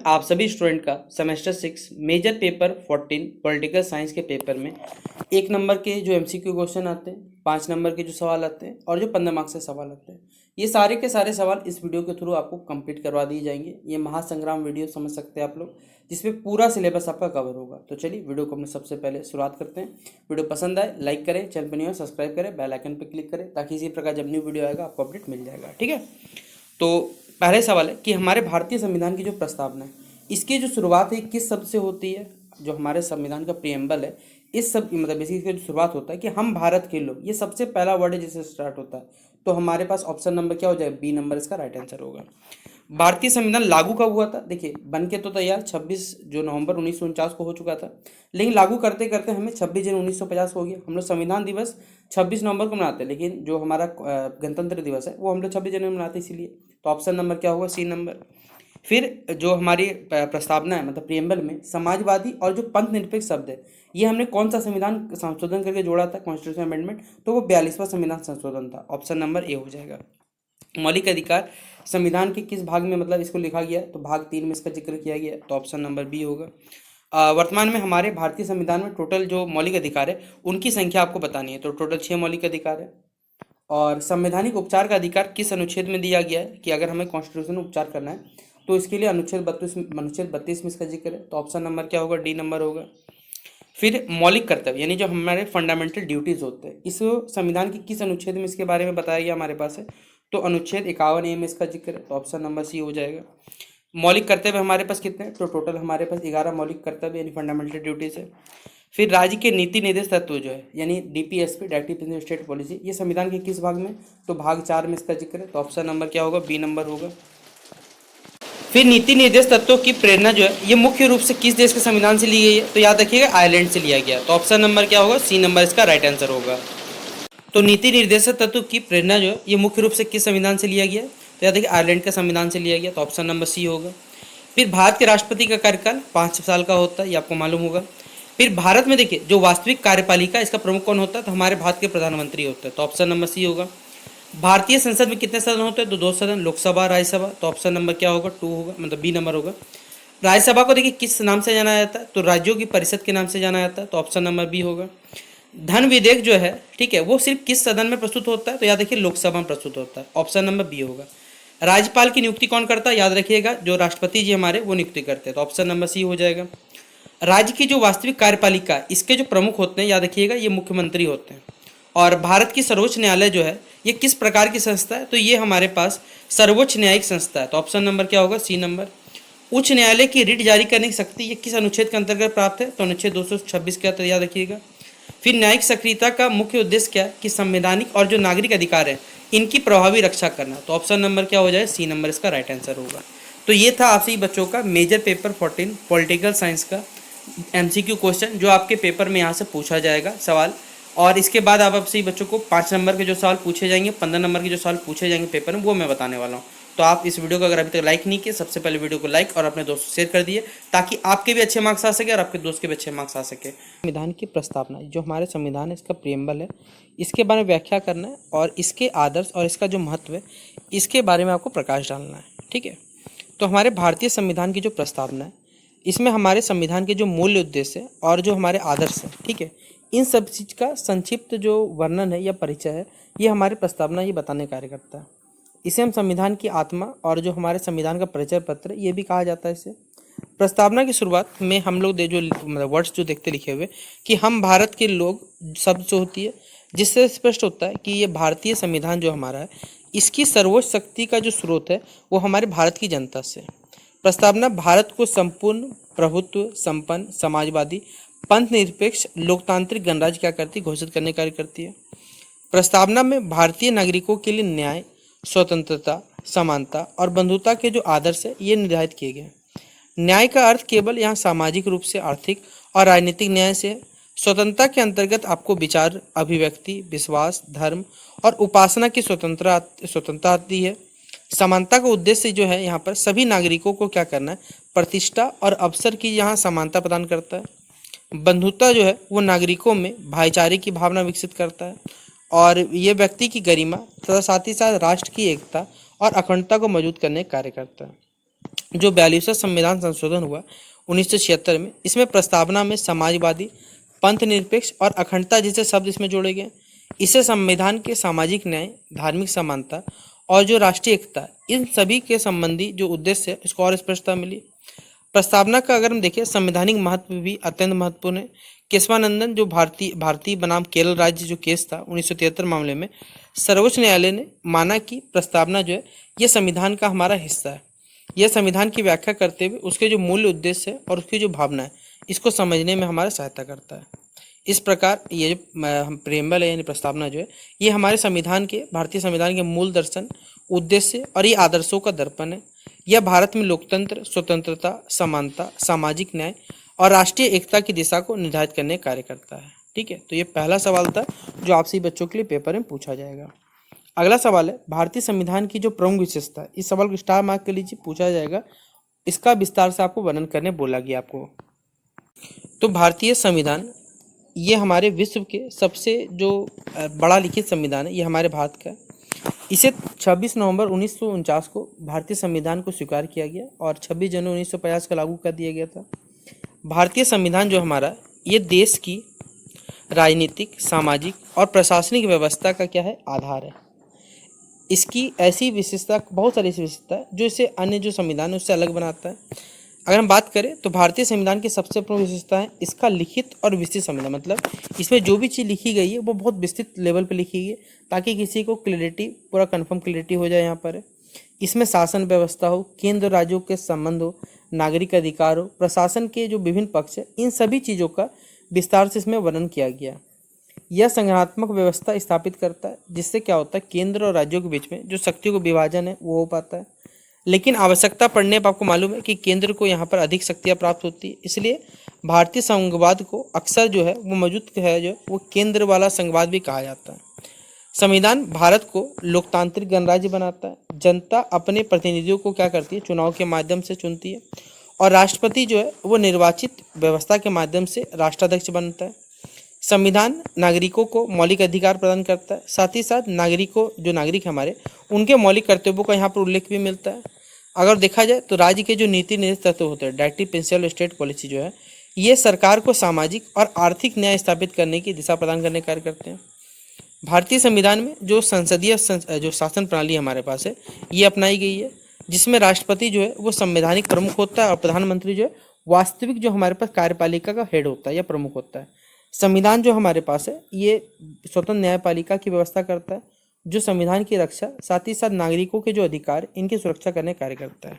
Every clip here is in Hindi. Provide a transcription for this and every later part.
आप सभी स्टूडेंट का semester 6 major paper 14 political science के पेपर में 1 नंबर के जो एमसीक्यू क्वेश्चन आते हैं, 5 नंबर के जो सवाल आते हैं और जो 15 मार्क्स से सवाल आते हैं, ये सारे के सारे सवाल इस वीडियो के थ्रू आपको कंप्लीट करवा दिए जाएंगे। ये महासंग्राम वीडियो समझ सकते हैं आप लोग, जिसमें पूरा सिलेबस आपका कवर होगा। तो चलिए वीडियो को अपने सबसे पहले शुरुआत करते हैं। वीडियो पसंद आए लाइक करें, चैनल पर नहीं हो सब्सक्राइब करें, बेल आइकन पर क्लिक करें ताकि इसी प्रकार जब न्यू वीडियो आएगा आपको अपडेट मिल जाएगा। ठीक है, तो पहले सवाल है कि हमारे भारतीय संविधान की जो प्रस्तावना है, इसकी जो शुरुआत है किस शब्द से होती है। जो हमारे संविधान का प्रियम्बल है, इस सब मतलब इसकी जो शुरुआत होता है कि हम भारत के लोग, ये सबसे पहला वर्ड है जिससे स्टार्ट होता है। तो हमारे पास ऑप्शन नंबर क्या हो जाएगा, बी नंबर इसका राइट आंसर होगा। भारतीय संविधान लागू कब हुआ था? देखिए बन के तो तैयार 26 जो नवंबर 1949 को हो चुका था, लेकिन लागू करते करते हमें 26 जनवरी 1950 हो गया। हम लोग संविधान दिवस 26 नवंबर को मनाते हैं, लेकिन जो हमारा गणतंत्र दिवस है वो हम लोग 26 जनवरी मनाते हैं, इसीलिए। तो ऑप्शन नंबर क्या होगा, सी नंबर। फिर जो हमारी प्रस्तावना है मतलब प्रियम्बल में समाजवादी और जो पंथ निरपेक्ष शब्द है, ये हमने कौन सा संविधान संशोधन करके जोड़ा था, कॉन्स्टिट्यूशन अमेंडमेंट, तो वो 42वां संविधान संशोधन था। ऑप्शन नंबर ए हो जाएगा। मौलिक अधिकार संविधान के किस भाग में मतलब इसको लिखा गया है, तो भाग 3 में इसका जिक्र किया गया है, तो ऑप्शन नंबर बी होगा। वर्तमान में हमारे भारतीय संविधान में टोटल जो मौलिक अधिकार है उनकी संख्या आपको बतानी है, तो टोटल 6 मौलिक अधिकार है। और संवैधानिक उपचार का अधिकार किस अनुच्छेद में दिया गया है कि अगर हमें कॉन्स्टिट्यूशन में उपचार करना है तो इसके लिए अनुच्छेद 32 में इसका जिक्र है, तो ऑप्शन नंबर क्या होगा, डी नंबर होगा। फिर मौलिक कर्तव्य यानी जो हमारे फंडामेंटल ड्यूटीज होते हैं, इस संविधान के किस अनुच्छेद में इसके बारे में बताया गया हमारे पास है, तो अनुच्छेद 51A में इसका जिक्र है, तो ऑप्शन नंबर सी हो जाएगा। मौलिक कर्तव्य हमारे पास कितने हैं, तो टोटल हमारे पास 11 मौलिक कर्तव्य यानी फंडामेंटल ड्यूटीज है। फिर राज्य के नीति निर्देश तत्व जो है यानी डीपीएसपी डायरेक्टिव स्टेट पॉलिसी, ये संविधान के किस भाग में, तो भाग 4 में इसका जिक्र है, तो ऑप्शन नंबर क्या होगा, बी नंबर होगा। फिर नीति निर्देश तत्वों की प्रेरणा जो है ये मुख्य रूप से किस देश के संविधान से ली गई है, तो याद रखिएगा आयरलैंड से लिया गया, तो ऑप्शन नंबर क्या होगा, सी नंबर इसका राइट आंसर होगा। तो नीति निर्देशक तत्व की प्रेरणा जो है ये मुख्य रूप से किस संविधान से लिया गया है, तो याद रखिए आयरलैंड का संविधान से लिया गया, तो ऑप्शन नंबर सी होगा। फिर भारत के राष्ट्रपति का कार्यकाल 5 साल का होता है, ये आपको मालूम होगा। फिर भारत में देखिए जो वास्तविक कार्यपालिका इसका प्रमुख कौन होता है, तो हमारे भारत के प्रधानमंत्री होते हैं, तो ऑप्शन नंबर सी होगा। भारतीय संसद में कितने सदन होते हैं, तो 2 सदन, लोकसभा राज्यसभा, तो ऑप्शन नंबर क्या होगा, 2 होगा, मतलब बी नंबर होगा। राज्यसभा को देखिए किस नाम से जाना जाता है, तो राज्यों की परिषद के नाम से जाना जाता है, तो ऑप्शन नंबर बी होगा। धन विधेयक जो है ठीक है वो सिर्फ किस सदन में प्रस्तुत होता है, तो याद रखिए लोकसभा में प्रस्तुत होता है, ऑप्शन नंबर बी होगा। राज्यपाल की नियुक्ति कौन करता है, याद रखिएगा जो राष्ट्रपति जी हमारे वो नियुक्ति करते हैं, तो ऑप्शन नंबर सी हो जाएगा। राज्य की जो वास्तविक कार्यपालिका इसके जो प्रमुख होते हैं, याद रखिएगा ये मुख्यमंत्री होते हैं। और भारत की सर्वोच्च न्यायालय जो है ये किस प्रकार की संस्था है, तो ये हमारे पास सर्वोच्च न्यायिक संस्था है, तो ऑप्शन नंबर क्या होगा, सी नंबर। उच्च न्यायालय की रिट जारी करने की शक्ति ये किस अनुच्छेद के अंतर्गत प्राप्त है, तो अनुच्छेद 226 के अंतर्गत, याद रखिएगा। फिर न्यायिक सक्रियता का मुख्य उद्देश्य क्या है, कि संवैधानिक और जो नागरिक अधिकार है इनकी प्रभावी रक्षा करना, तो ऑप्शन नंबर क्या हो जाए, सी नंबर इसका राइट आंसर होगा। तो ये था आप सभी बच्चों का मेजर पेपर 14 पॉलिटिकल साइंस का एमसीक्यू क्वेश्चन, जो आपके पेपर में यहाँ से पूछा जाएगा सवाल। और इसके बाद आप सभी बच्चों को 5 नंबर के जो सवाल पूछे जाएंगे, 15 नंबर के जो सवाल पूछे जाएंगे पेपर में, वो मैं बताने वाला हूँ। तो आप इस वीडियो को अगर अभी तक लाइक नहीं किए, सबसे पहले वीडियो को लाइक और अपने दोस्तों को शेयर कर दिए, ताकि आपके भी अच्छे मार्क्स आ सके और आपके दोस्त के भी अच्छे मार्क्स आ सके। संविधान की प्रस्तावना जो हमारे संविधान है इसका प्रियम्बल है, इसके बारे में व्याख्या करना है और इसके आदर्श और इसका जो महत्व है इसके बारे में आपको प्रकाश डालना है। ठीक है, तो हमारे भारतीय संविधान की जो प्रस्तावना है इसमें हमारे संविधान के जो मूल्य उद्देश्य है और जो हमारे आदर्श है, ठीक है, इन सब चीज़ का संक्षिप्त जो वर्णन है या परिचय है, ये हमारे प्रस्तावना ये बताने कार्य करता है। इसे हम संविधान की आत्मा और जो हमारे संविधान का परिचय पत्र ये भी कहा जाता है इसे। प्रस्तावना की शुरुआत में हम लोग जो मतलब वर्ड्स जो देखते लिखे हुए कि हम भारत के लोग शब्द जो होती है, जिससे स्पष्ट होता है कि ये भारतीय संविधान जो हमारा है इसकी सर्वोच्च शक्ति का जो स्रोत है वो हमारे भारत की जनता से। प्रस्तावना भारत को संपूर्ण प्रभुत्व संपन्न समाजवादी पंथ निरपेक्ष लोकतांत्रिक गणराज्य क्या करती, घोषित करने कार्य करती है। प्रस्तावना में भारतीय नागरिकों के लिए न्याय, स्वतंत्रता, समानता और बंधुता के जो आदर्श है ये निर्धारित किए गए। न्याय का अर्थ केवल यहाँ सामाजिक रूप से आर्थिक और राजनीतिक न्याय से है। स्वतंत्रता के आपको विचार, अभिव्यक्ति, विश्वास, धर्म और उपासना की स्वतंत्रता आती है। समानता का उद्देश्य जो है यहाँ पर सभी नागरिकों को क्या करना है, प्रतिष्ठा और अवसर की यहाँ समानता प्रदान करता है। बंधुता जो है वो नागरिकों में भाईचारे की भावना विकसित करता है और ये व्यक्ति की गरिमा तथा साथ ही साथ राष्ट्र की एकता और अखंडता को मजबूत करने का कार्य करता है। जो 42वां संविधान संशोधन हुआ 1976 में, इसमें प्रस्तावना में समाजवादी, पंथ निरपेक्ष और अखंडता जैसे शब्द इसमें जोड़े गए। इससे संविधान के सामाजिक न्याय, धार्मिक समानता और जो राष्ट्रीय एकता, इन सभी के संबंधी जो उद्देश्य है इसको और स्पष्टता मिली। प्रस्तावना का अगर हम देखें संवैधानिक महत्व भी अत्यंत महत्वपूर्ण है। केशवानंदन जो भारतीय बनाम केरल राज्य जो केस था 1973 मामले में, सर्वोच्च न्यायालय ने माना कि प्रस्तावना जो है ये संविधान का हमारा हिस्सा है। यह संविधान की व्याख्या करते हुए उसके जो मूल उद्देश्य है और उसकी जो भावना है इसको समझने में हमारा सहायता करता है। इस प्रकार ये जो हम प्रेम्बल है यानी प्रस्तावना जो है ये हमारे संविधान के, भारतीय संविधान के मूल दर्शन, उद्देश्य और ये आदर्शों का दर्पण है। यह भारत में लोकतंत्र, स्वतंत्रता, समानता, सामाजिक न्याय और राष्ट्रीय एकता की दिशा को निर्धारित करने का कार्य करता है। ठीक है, तो ये पहला सवाल था जो आपसे बच्चों के लिए पेपर में पूछा जाएगा। अगला सवाल है भारतीय संविधान की जो प्रमुख विशेषता है, इस सवाल को स्टार मार्क के लीजिए, पूछा जाएगा। इसका विस्तार से आपको वर्णन करने बोला गया आपको। तो भारतीय संविधान ये हमारे विश्व के सबसे जो बड़ा लिखित संविधान है, ये हमारे भारत का। इसे 26 नवंबर 1949 को भारतीय संविधान को स्वीकार किया गया और 26 जनवरी 1950 को लागू कर दिया गया था। भारतीय संविधान जो हमारा ये देश की राजनीतिक, सामाजिक और प्रशासनिक व्यवस्था का क्या है, आधार है। इसकी ऐसी विशेषता, बहुत सारी ऐसी विशेषता है जो इसे अन्य जो संविधान है उससे अलग बनाता है। अगर हम बात करें तो भारतीय संविधान की सबसे प्रमुख विशेषता है इसका लिखित और विस्तृत संविधान, मतलब इसमें जो भी चीज़ लिखी गई है वो बहुत विस्तृत लेवल पर लिखी गई है ताकि किसी को क्लियरिटी, पूरा कन्फर्म क्लियरिटी हो जाए। यहाँ पर इसमें शासन व्यवस्था हो, केंद्र राज्यों के संबंध हो, नागरिक अधिकार हो, प्रशासन के जो विभिन्न पक्ष है, इन सभी चीज़ों का विस्तार से इसमें वर्णन किया गया। यह संगठनात्मक व्यवस्था स्थापित करता है जिससे क्या होता है, केंद्र और राज्यों के बीच में जो शक्तियों का विभाजन है वो हो पाता है। लेकिन आवश्यकता पड़ने पर आपको मालूम है कि केंद्र को यहाँ पर अधिक शक्तियाँ प्राप्त होती है, इसलिए भारतीय संघवाद को अक्सर जो है वो मौजूद है, जो वो केंद्र वाला संघवाद भी कहा जाता है। संविधान भारत को लोकतांत्रिक गणराज्य बनाता है। जनता अपने प्रतिनिधियों को क्या करती है, चुनाव के माध्यम से चुनती है और राष्ट्रपति जो है वो निर्वाचित व्यवस्था के माध्यम से राष्ट्राध्यक्ष बनता है। संविधान नागरिकों को मौलिक अधिकार प्रदान करता है, साथ ही साथ नागरिकों, जो नागरिक हमारे, उनके मौलिक कर्तव्यों का यहाँ पर उल्लेख भी मिलता है। अगर देखा जाए तो राज्य के जो नीति निर्देश तत्व होते हैं, डायरेक्टिव, प्रिंसिपल, स्टेट पॉलिसी जो है, ये सरकार को सामाजिक और आर्थिक न्याय स्थापित करने की दिशा प्रदान करने का कार्य करते हैं। भारतीय संविधान में जो संसदीय जो शासन प्रणाली हमारे पास है ये अपनाई गई है, जिसमें राष्ट्रपति जो है वो संवैधानिक प्रमुख होता है और प्रधानमंत्री जो है वास्तविक जो हमारे पास कार्यपालिका का हेड होता है या प्रमुख होता है। संविधान जो हमारे पास है ये स्वतंत्र न्यायपालिका की व्यवस्था करता है जो संविधान की रक्षा, साथ ही साथ नागरिकों के जो अधिकार इनकी सुरक्षा करने का कार्य करता है।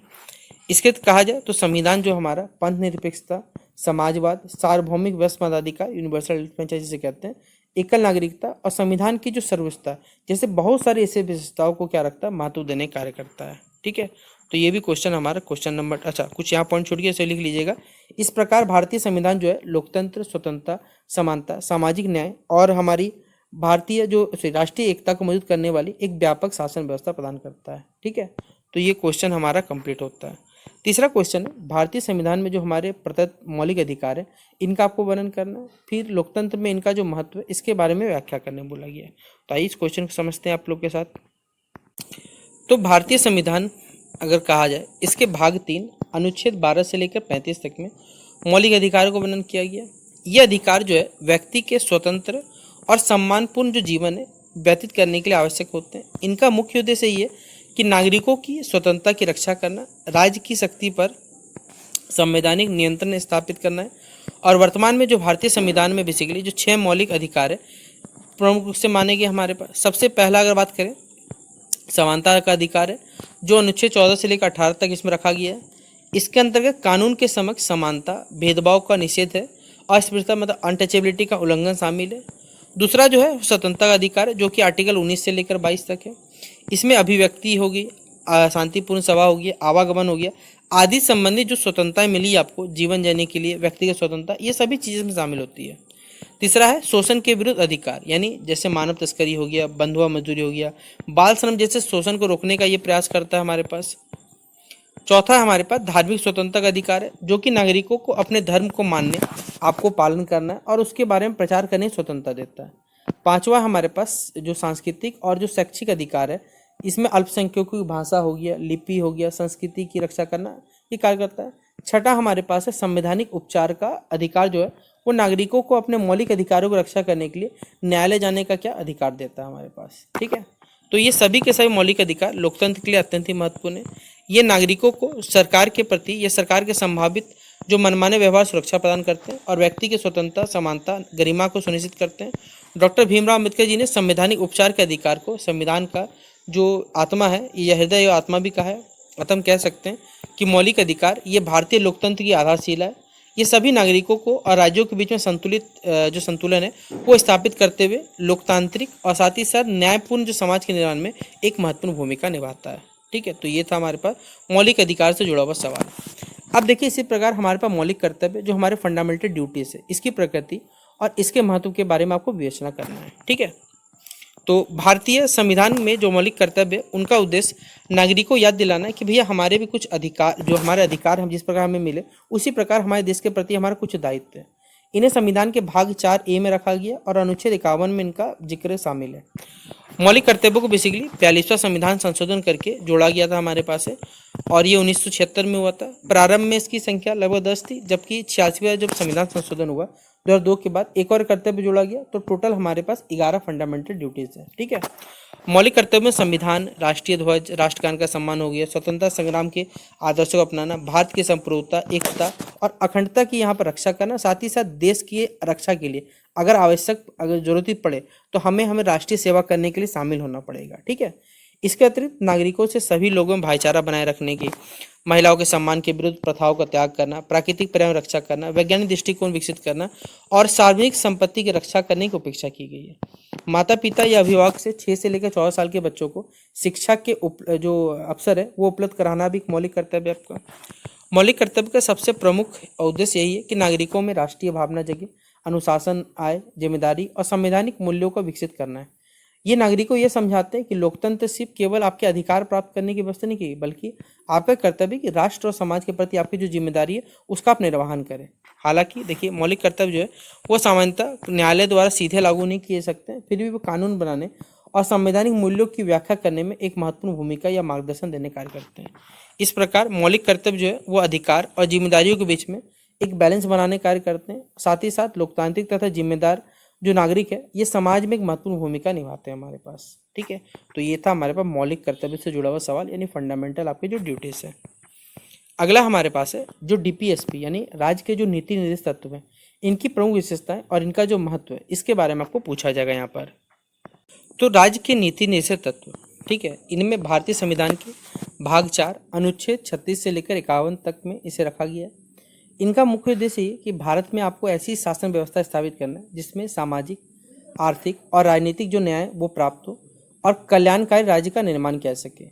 इसके कहा जाए तो संविधान जो हमारा पंथ निरपेक्षता, समाजवाद, सार्वभौमिक व्यस्त मताधिकार, यूनिवर्सल फ्रेंचाइजी जिसे कहते हैं, एकल नागरिकता और संविधान की जो सर्वोच्चता, जैसे बहुत सारी ऐसे विशेषताओं को क्या रखता है, महत्व देने का कार्य करता है। ठीक है, तो ये भी क्वेश्चन हमारा क्वेश्चन नंबर, अच्छा कुछ यहाँ पॉइंट छूट गया इसे लिख लीजिएगा। इस प्रकार भारतीय संविधान जो है लोकतंत्र, स्वतंत्रता, समानता, सामाजिक न्याय और हमारी भारतीय जो राष्ट्रीय एकता को मजबूत करने वाली एक व्यापक शासन व्यवस्था प्रदान करता है। ठीक है, तो ये क्वेश्चन हमारा कंप्लीट होता है। तीसरा क्वेश्चन है भारतीय संविधान में जो हमारे प्रदत्त मौलिक अधिकार है इनका आपको वर्णन करना है, फिर लोकतंत्र में इनका जो महत्व है इसके बारे में व्याख्या करने बोला गया है। तो आइए इस क्वेश्चन को समझते हैं आप लोग के साथ। तो भारतीय संविधान अगर कहा जाए इसके भाग 3 अनुच्छेद 12 से लेकर 35 तक में मौलिक अधिकारों को वर्णन किया गया। ये अधिकार जो है व्यक्ति के स्वतंत्र और सम्मानपूर्ण जो जीवन है व्यतीत करने के लिए आवश्यक होते हैं। इनका मुख्य उद्देश्य ये कि नागरिकों की स्वतंत्रता की रक्षा करना, राज्य की शक्ति पर संवैधानिक नियंत्रण स्थापित करना है। और वर्तमान में जो भारतीय संविधान में बेसिकली जो 6 मौलिक अधिकार है प्रमुख रूप से माने गए हमारे पास। सबसे पहला अगर बात करें समानता का अधिकार है जो अनुच्छेद 14 से लेकर 18 तक इसमें रखा गया है। इसके अंतर्गत कानून के समक्ष समानता, भेदभाव का निषेध है, अस्पृश्यता मतलब अनटचेबिलिटी का उल्लंघन शामिल है। दूसरा जो है स्वतंत्रता का अधिकार है जो कि आर्टिकल 19 से लेकर 22 तक है। इसमें अभिव्यक्ति होगी, शांतिपूर्ण सभा होगी, आवागमन हो गया आदि संबंधी जो स्वतंत्रताएं मिली आपको जीवन जीने के लिए, व्यक्तिगत स्वतंत्रता, ये सभी चीज़ें में शामिल होती है। तीसरा है शोषण के विरुद्ध अधिकार, यानी जैसे मानव तस्करी हो गया, बंधुआ मजदूरी हो गया, बाल श्रम जैसे शोषण को रोकने का ये प्रयास करता है हमारे पास। चौथा हमारे पास धार्मिक स्वतंत्रता का अधिकार है जो कि नागरिकों को अपने धर्म को मानने, आपको पालन करना है और उसके बारे में प्रचार करने की स्वतंत्रता देता है। पांचवा हमारे पास जो सांस्कृतिक और जो शैक्षिक अधिकार है, इसमें अल्पसंख्यकों की भाषा हो गया, लिपि हो गया, संस्कृति की रक्षा करना, ये कार्य करता है। छठा हमारे पास है संवैधानिक उपचार का अधिकार, जो है वो नागरिकों को अपने मौलिक अधिकारों की रक्षा करने के लिए न्यायालय जाने का क्या अधिकार देता है हमारे पास। ठीक है, तो ये सभी के सभी मौलिक अधिकार लोकतंत्र के लिए अत्यंत ही महत्वपूर्ण है। ये नागरिकों को सरकार के प्रति या सरकार के संभावित जो मनमाने व्यवहार सुरक्षा प्रदान करते हैं और व्यक्ति की स्वतंत्रता, समानता, गरिमा को सुनिश्चित करते हैं। डॉक्टर भीमराव अम्बेडकर जी ने संवैधानिक उपचार के अधिकार को संविधान का जो आत्मा है, यह हृदय और आत्मा भी कहा है। अतः हम कह सकते हैं कि मौलिक अधिकार ये भारतीय लोकतंत्र की आधारशिला है। ये सभी नागरिकों को और राज्यों के बीच में जो संतुलन है वो स्थापित करते हुए लोकतांत्रिक और साथ ही साथ न्यायपूर्ण जो समाज के निर्माण में एक महत्वपूर्ण भूमिका निभाता है। ठीक है, तो ये था हमारे पास मौलिक अधिकार से जुड़ा हुआ सवाल। अब देखिए, इसी प्रकार हमारे पास मौलिक कर्तव्य जो हमारे फंडामेंटल ड्यूटीज है, इसकी प्रकृति और इसके महत्व के बारे में आपको विवेचना करना है। ठीक है, तो भारतीय संविधान में जो मौलिक कर्तव्य है उनका उद्देश्य नागरिकों को याद दिलाना है कि भैया हमारे भी कुछ अधिकार, जो हमारे अधिकार हम जिस प्रकार हमें मिले उसी प्रकार हमारे देश के प्रति हमारा कुछ दायित्व है। इन्हें संविधान के भाग 4A में रखा गया और अनुच्छेद 51 में इनका जिक्र शामिल है। मौलिक कर्तव्यों को बेसिकली 42वां संविधान संशोधन करके जोड़ा गया था हमारे पास है, और ये 1976 में हुआ था। प्रारंभ में इसकी संख्या लगभग 10 थी, जबकि 86वां जब संविधान संशोधन हुआ 2002 के बाद एक और कर्तव्य जोड़ा गया, तो टोटल हमारे पास 11 फंडामेंटल ड्यूटीज है। ठीक है, मौलिक कर्तव्य में संविधान, राष्ट्रीय ध्वज, राष्ट्रगान का सम्मान हो गया, स्वतंत्रता संग्राम के आदर्शों को अपनाना, भारत की संप्रभुता, एकता और अखंडता की यहाँ पर रक्षा करना, साथ ही साथ देश की रक्षा के लिए अगर जरूरत पड़े तो हमें राष्ट्रीय सेवा करने के लिए शामिल होना पड़ेगा। ठीक है, इसके अतिरिक्त नागरिकों से सभी लोगों में भाईचारा बनाए रखने की, महिलाओं के सम्मान के विरुद्ध प्रथाओं का त्याग करना, प्राकृतिक पर्यावरण रक्षा करना, वैज्ञानिक दृष्टिकोण विकसित करना और सार्वजनिक संपत्ति की रक्षा करने की अपेक्षा की गई है। माता पिता या अभिभावक से 6 से लेकर 14 साल के बच्चों को शिक्षा के जो अवसर है वो उपलब्ध कराना भी एक मौलिक कर्तव्य है आपका। मौलिक कर्तव्य का सबसे प्रमुख उद्देश्य यही है कि नागरिकों में राष्ट्रीय भावना जगे, अनुशासन आए, जिम्मेदारी और संवैधानिक मूल्यों को विकसित करना है। ये नागरिकों ये समझाते हैं कि लोकतंत्र सिर्फ केवल आपके अधिकार प्राप्त करने की व्यवस्था नहीं की, बल्कि आपका कर्तव्य कि राष्ट्र और समाज के प्रति आपकी जो जिम्मेदारी है उसका आप निर्वहन करें। हालांकि देखिए, मौलिक कर्तव्य जो है वो सामान्यतः न्यायालय द्वारा सीधे लागू नहीं किए सकते, फिर भी वो कानून बनाने और संवैधानिक मूल्यों की व्याख्या करने में एक महत्वपूर्ण भूमिका या मार्गदर्शन देने कार्य करते हैं। इस प्रकार मौलिक कर्तव्य जो है वो अधिकार और जिम्मेदारियों के बीच में एक बैलेंस बनाने कार्य करते हैं। साथ ही साथ लोकतांत्रिक तथा जिम्मेदार जो नागरिक है ये समाज में एक महत्वपूर्ण भूमिका निभाते हैं हमारे पास। ठीक है, तो ये था हमारे पास मौलिक कर्तव्य से जुड़ा हुआ सवाल, यानी फंडामेंटल आपके जो ड्यूटीज है। अगला हमारे पास है जो DPSP यानी राज्य के जो नीति निर्देश तत्व हैं, इनकी प्रमुख विशेषताएं और इनका जो महत्व है इसके बारे में आपको पूछा जाएगा यहाँ पर। तो राज्य के नीति निर्देश तत्व, ठीक है, इनमें भारतीय संविधान के भाग 4 अनुच्छेद 36 से लेकर 51 तक में इसे रखा गया है। इनका मुख्य उद्देश्य ये कि भारत में आपको ऐसी शासन व्यवस्था स्थापित करना है जिसमें सामाजिक, आर्थिक और राजनीतिक जो न्याय वो प्राप्त हो और कल्याणकारी राज्य का निर्माण किया सके।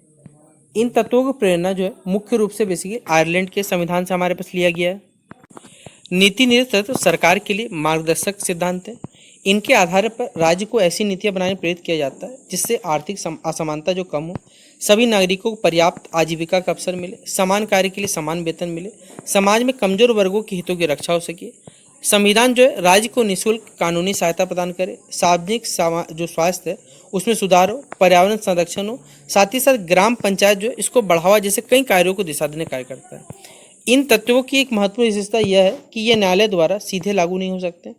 इन तत्वों की प्रेरणा जो है मुख्य रूप से बेसिकली आयरलैंड के संविधान से हमारे पास लिया गया है। नीति निर्देश तत्व सरकार के लिए मार्गदर्शक सिद्धांत है। इनके आधार पर राज्य को ऐसी नीतियां बनाने प्रेरित किया जाता है जिससे आर्थिक असमानता जो कम हो, सभी नागरिकों को पर्याप्त आजीविका का अवसर मिले, समान कार्य के लिए समान वेतन मिले, समाज में कमजोर वर्गों के हितों की रक्षा हो सके। संविधान जो है राज्य को निःशुल्क कानूनी सहायता प्रदान करे, सार्वजनिक जो स्वास्थ्य है उसमें सुधार हो, पर्यावरण संरक्षण हो, साथ ही साथ ग्राम पंचायत जो है इसको बढ़ावा जैसे कई कार्यों को दिशा देने कार्य करता है। इन तत्वों की एक महत्वपूर्ण विशेषता यह है कि ये न्यायालय द्वारा सीधे लागू नहीं हो सकते,